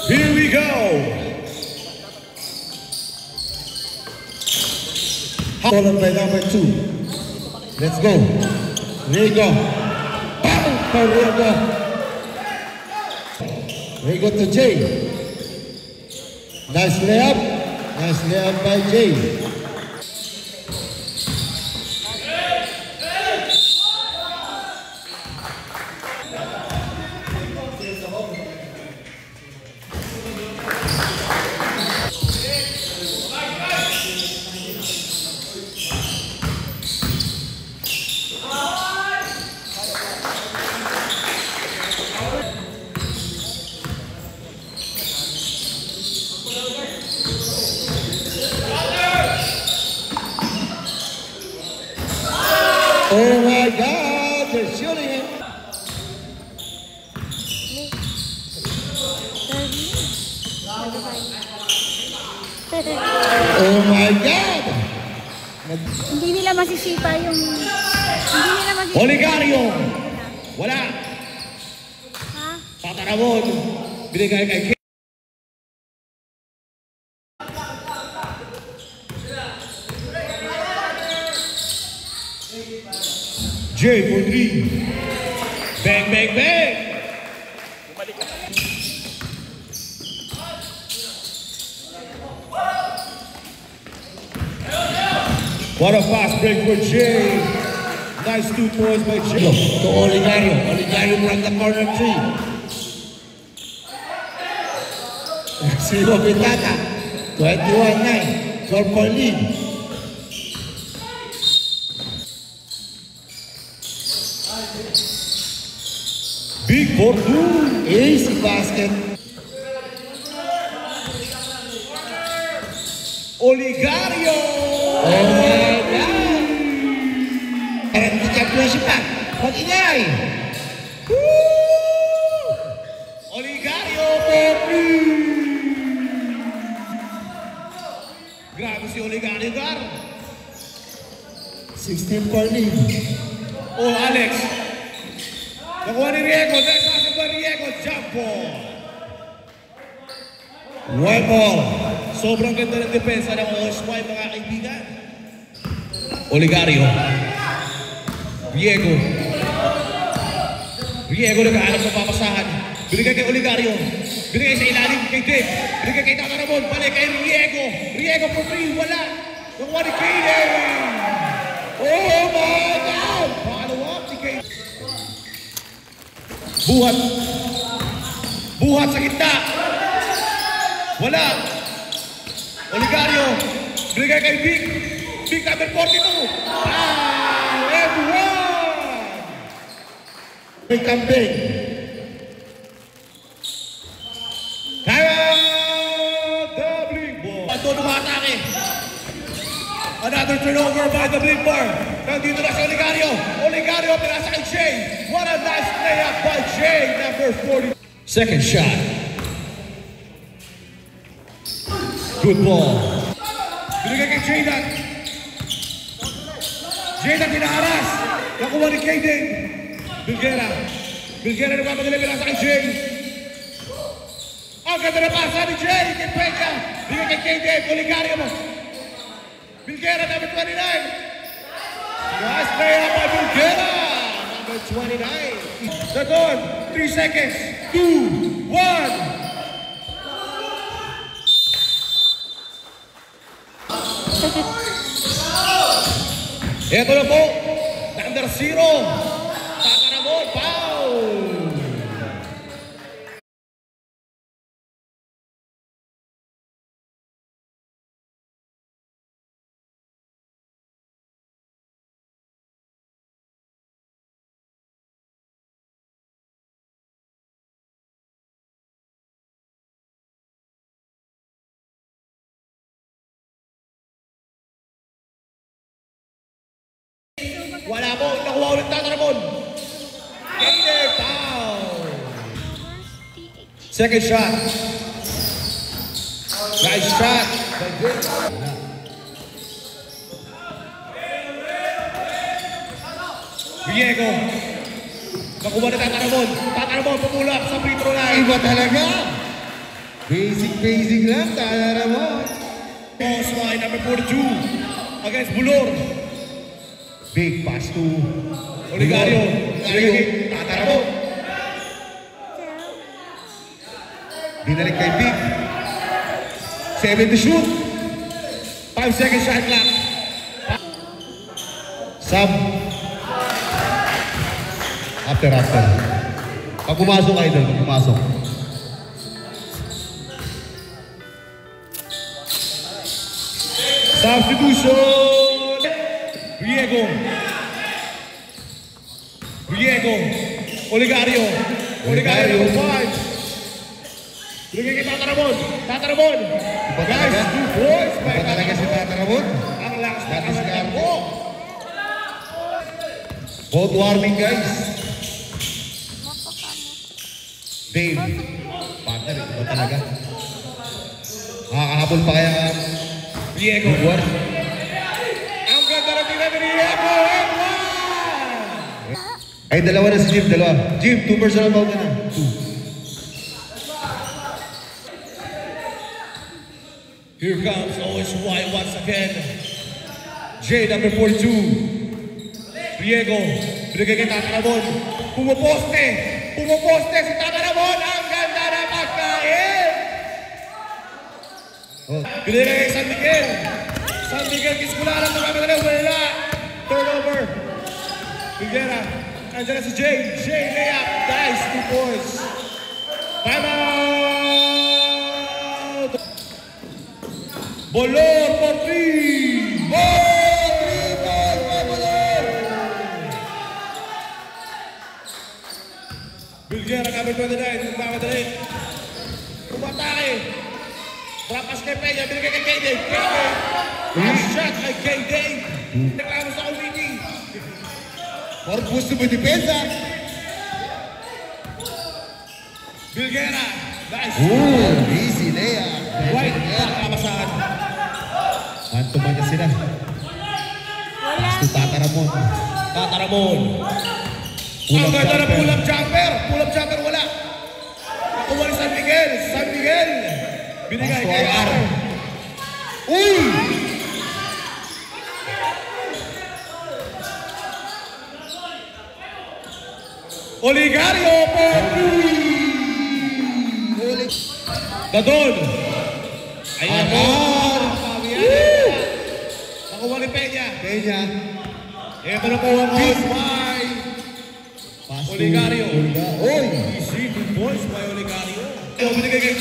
Here we go. Followed by number 2. Let's go. Rigo. For Rigo. Rigo to Jay. Nice layup. Nice layup by Jay. Oh my God, they're shooting him. Oh my God. Hindi nila masisipa yung... Hindi nila masisipa. Oligario. Wala. Ha? Tataramon. Binigay kay Kim. Jay for 3. Bang, bang, bang. What a fast break for Jay. Nice 2 points by Jay. To Oligario. Oligario from the corner 3. Silo Pitata. 21-9. 12-point lead. Big for 2. Easy basket. Oligario. Oh my God. Parang di championship pa. Pag-ingay. Oligario for 3. Grabe si Oligario, Gar. 16-point lead. Oh, Alex. Nakuha ni Riego. Next basketball, Riego. Jump ball. White ball. Sobrang ganda ng depensa ng Osway, mga kaibigan. Oligario. Riego. Riego naghahanap ng papasahan. Binigay kay Oligario. Binigay sa ilalim kay Dave. Binigay kay Tata Ramon. Balik kay Riego. Riego for 3. Wala. Nakuha ni Kaden. Oh my God. Follow up ni Kaden. Buhat. Buhat sa gitna. Wala. Oligario. Binigay kay Vic. Vic number 42. Everyone. May campaign. Kaya the Blink Bar. Ito dumatake. Another turnover by the Blink Bar. Nandito na si Oligario. Oligario pinasa kay Jay. What a nice layup by Jay, number 40. Second shot. Good ball. Binigay kay Jaydan. Jaydan pinaharas. Nakuha ni Kaden. Bilguera. Bilguera nagpapadala pinasa kay Jay. Ang ganda na pasa ni Jay. Kay Pecha. Binigay kay Kaden. Oligario mo. Bilguera number 29. Nice layup by Bilguera. Number 29. Second. 3 seconds. 2, 1. Ito na po, number 0. Tata Ramon, foul. Wala po, nakuha ulit Tata Ramon. Kaden, foul. Second shot. Nice shot. Riego. Nakuha na Tata Ramon. Tata Ramon pumulak sa free throw line. Iba talaga. Basic lang, tara mo. Osway, number 42. Against Bulor. Big pass to Oligario. Tatara mo. Binalik kay Big. 7 to shoot. 5 seconds shot clock. Sub. After. Pag pumasok kayo doon, pag pumasok. Substitution. Riego. Oligario. 5. Bigay kay Tatarabon. Guys, 2 points. Iba talaga si Tataramon. Ang lakas na Datis kasagan ka. mo. Both warming guys. Dave. Partner, iba talaga. Makakahabol pa kaya Riego. War. Ang ganda na tingnan ni Riego. Ay, dalawa na si Jim, dalawa. Jim, 2 personal foul ka na. 2. Here comes OSY once again. J, number 42. Riego. Binigay kay Tatarabon. Pumuposte si Tatarabon. Ang ganda na pagkain. Oh. Binigay kay San Miguel. Kiskularan na kami na wala. Turnover. Figuera. Andiyan na si J, layup. Nice, 2 points. Time out. Bolor for 3. Bilgera number 29. Magmamadali. Umatake. Trapas kay Peña. Binigay kay KD. Last shot kay KD. Reklamo sa committee. Corpus mo depensa. Bilgera. Nice. Easy layup. White. Pagkamasahan. Man-to-man na sila. Wala. Gusto Tataramon. Ang ganda na pull-up jumper. Wala. Nakuha ni San Miguel. Binigay kay Aaron. Uy! Oligario for 3. Dadon. Ayan po. Nakuha ni Peña. Ito na po ang OSY. Oligario. Oy! Easy, 2 points by Oligario. Binigay kay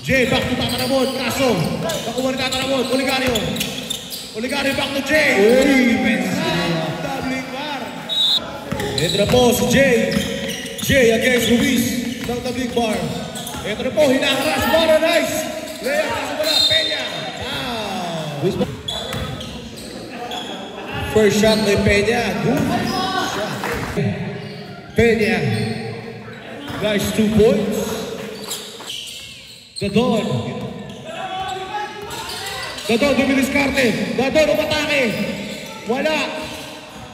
Jay. Back to Tatarabon. Kaso, nakuha ni Tatarabon. Oligario back to Jay. Depensa. Doubling bar. Ito na po si Jay against Ruiz. Ng doubling bar. Ito na po, hinaharas. Mara, nice. Layup, kaso wala. Peña. First shot kay Peña. Good shot. Peña. Guys, 2 points. Dadon, dumidiskarte. Dadon, umatake. Wala.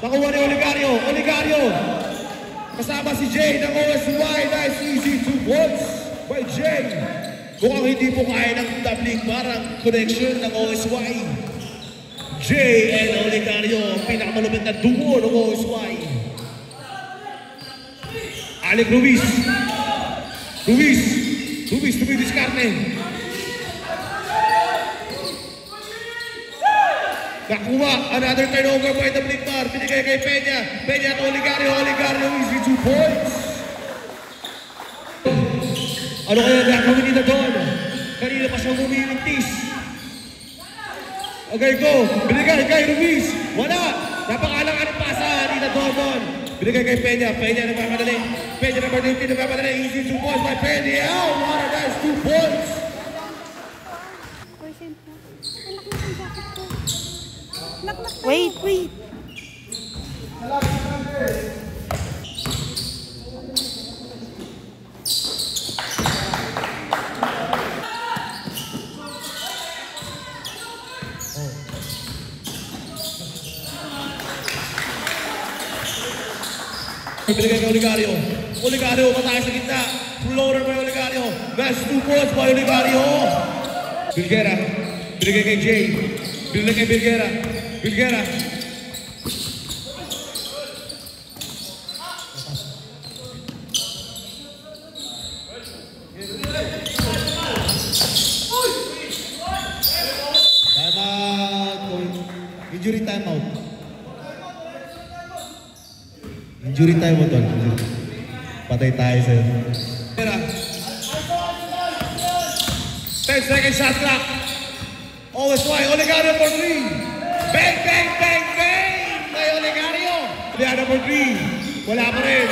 Nakuha ni Oligario. Kasama si Jay ng OSY. Nice, easy 2 points by Jay. Mukhang hindi po kaya ng doubling parang connection ng OSY. Jay and Oligario, pinakamalupit na duo ng OSY. Alec Ruiz, dumidiskarte. Nakuha, another turnover by the Blink Bar. Binigay kay Peña at Oligario easy 2 points. Ano kaya gagawin nila doon? Kanina pa siyang humilintis. Okay, go. Binigay kay Ruiz. Wala. Napakalang pasa nila doon. Binigay kay Peña nagmamadali. Peña number 19 nagmamadali. Easy 2 points by Peña. Oh, what a nice 2 points. Percent na. Anak na ang jacket ko. Wait. Binigay kay Oligario. Oligario mataas sa gitna. Floater by Oligario. That's 2 points by Oligario. Bilguera. Binigay kay Jay. Binigay kay Bilguera. Bilguera. Injury timeout. Injury timeout tol. Patay tayo sa'yo. 10 seconds shot clock. Always wide. Oligario for 3. Bang, bang, bang, bang! May Oligario. Oligario for 3. Wala pa rin.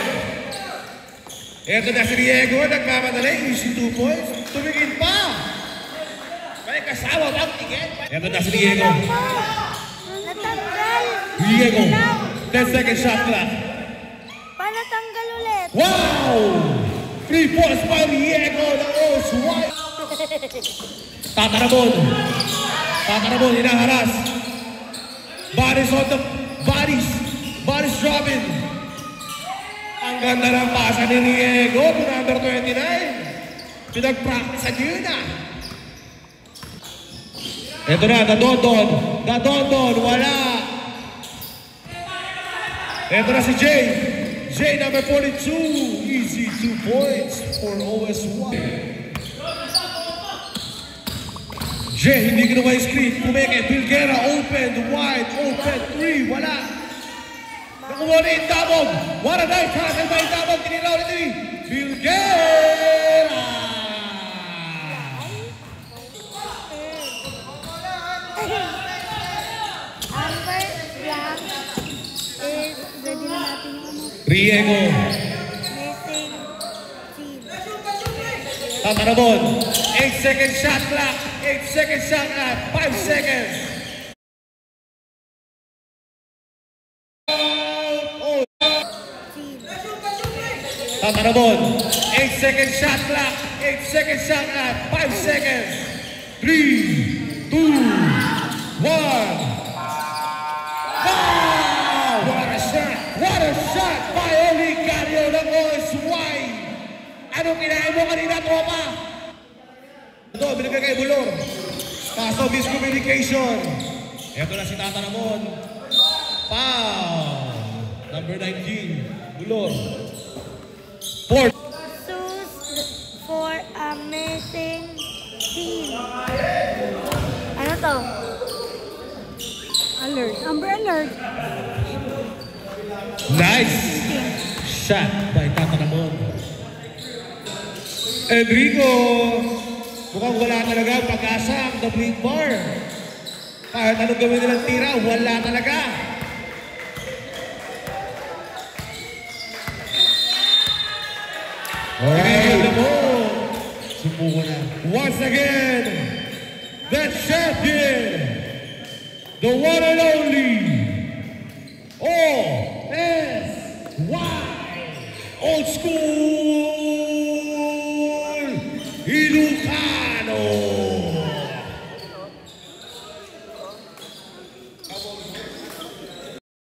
Ito na si Diego. Nagkamadali. Easy 2 points. Tumingin pa. May kasama bang tingin? Ito na si Diego. Natanggal. Diego. 10 seconds shot clock. Panatanggal ulit. Wow! 3 points by Diego. The Always wide. Tatarabon. Tatarabon, hinaharas. Bodies on the bodies. Bodies dropping. Ang ganda ng pasa ni Diego. Number 29. Pinag-practice yun na. Ito na, Dadondon. Dadondon, wala. Ito na si Jay. Jay, number 42. Easy 2 points for OS1. Jay, hindi ginawa yung screen. Pumeke, Bilguera, open, wide, open, 3, wala. Nakuha na yung Dabog. What a night, tackle by Dabog. Tiniraw ni Tiri. Bilguera! Amber Black is ready na natin yung ano. Riego. Missing team. Tatarabon. 8 second shot clock. 8 second shot clock. 5 seconds. Oh. Tatarabon. 8 second shot clock. 8 second shot clock. 5 seconds. 3, 2, 1. Wow! What a shot! What a shot by Oligario ng OSY! Anong kinain mo kanina, tropa? Ito, binigay kay Bulor. Kaso miscommunication. Ito na si Tata Ramon. Pow! Number 19, Bulor. Fourth. Sus for a missing team. Ano to? Alert. Amber alert. Nice shot by Tata Ramon. Enrico, mukhang wala talaga ang pag-asa ang The Blink Bar. Kahit anong gawin nilang tira, wala talaga. Alright. Sumuko na. Once again, the champion, the one and only